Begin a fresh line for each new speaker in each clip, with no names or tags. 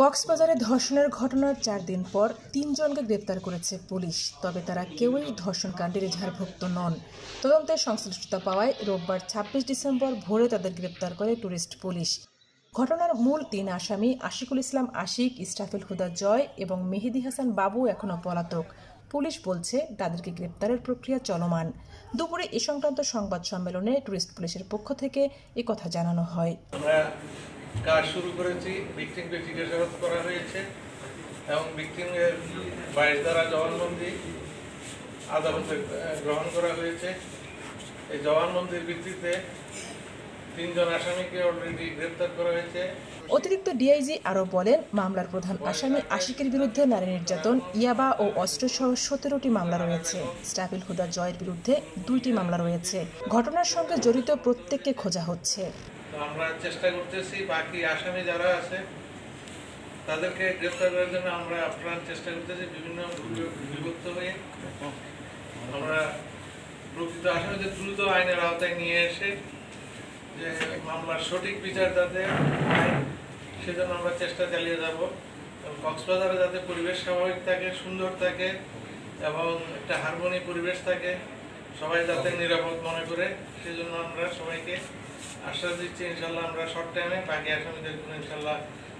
কক্সবাজারে ধর্ষণের ঘটনার 4 দিন পর 3 জনকে গ্রেপ্তার করেছে পুলিশ। তবে তারা কেউই ধর্ষণকাণ্ডের এজাহারভুক্ত নন। তদন্তে সংশ্লিষ্টতা পাওয়ায় রোববার 26 ডিসেম্বর ভোরে তাদের গ্রেপ্তার করে টুরিস্ট পুলিশ। ঘটনার মূল 3 আসামি আশিকুল ইসলাম আশিক, ইসরাফিল হুদা জয় এবং মেহেদি হাসান বাবু এখনও পলাতক। পুলিশ বলছে তাদেরকে গ্রেপ্তারের প্রক্রিয়া চলমান। দুপুরে এ সংক্রান্ত সংবাদ সম্মেলনে টুরিস্ট পুলিশের পক্ষ থেকে একথা জানানো হয়।
কাজ শুরু করেছি, ভিকটিমকে জিজ্ঞাসাবাদ করা হয়েছে এবং ভিকটিমের 22 ধারা জবানবন্দি আদালতে গ্রহণ করা হয়েছে। এই জবানবন্দির ভিত্তিতে 3 জন আসামিকে অলরেডি গ্রেপ্তার করা হয়েছে।
অতিরিক্ত ডিআইজি আরও বলেন, মামলার প্রধান আসামি আশিকের বিরুদ্ধে নারী নির্যাতন, ইয়াবা ও অস্ত্রসহ 17টি মামলা রয়েছে। ইসরাফিল হুদা জয়ের বিরুদ্ধে 2টি মামলা রয়েছে। ঘটনার সঙ্গে জড়িত প্রত্যেককে খোঁজা হচ্ছে।
আমরা চেষ্টা করতেছি বাকি আসামি যারা আছে তাদেরকে গ্রেফতার করার জন্য আমরা আপ্রাণ চেষ্টা করতেছি। বিভিন্ন বিভক্ত হয়ে আমরা প্রকৃত আসামিদের দ্রুত আইনের আওতায় নিয়ে এসে যে মামলার সঠিক বিচার যাতে হয় সেজন্য আমরা চেষ্টা চালিয়ে যাব। কক্সবাজারে যাতে পরিবেশ স্বাভাবিক থাকে, সুন্দর থাকে এবং একটা হারমোনি পরিবেশ থাকে, সবাই যাতে নিরাপদ মনে করে, সেজন্য আমরা সবাইকে আশ্বাস দিচ্ছি ইনশাল্লাহ আমরা শর্ট টাইমে বাকি আসামিদের ইনশাল্লাহ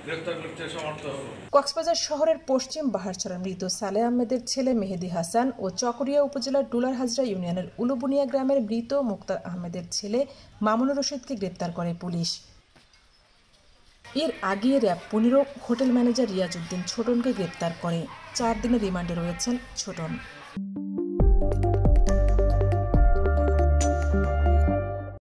গ্রেফতার করতে সমর্থ হব।
কক্সবাজার শহরের পশ্চিম বাহারছড়া মৃত সালে আহমেদের ছেলে মেহেদি হাসান ও চকরিয়া উপজেলার ডুলার হাজরা ইউনিয়নের উলুবুনিয়া গ্রামের মৃত মুক্তার আহমেদের ছেলে মামুনুর রশিদকে গ্রেপ্তার করে পুলিশ। এর আগে RAB 15 hotel manager Riaz Uddin ছোটনকে গ্রেপ্তার করে। 4 দিনের রিমান্ডে রয়েছেন ছোটন।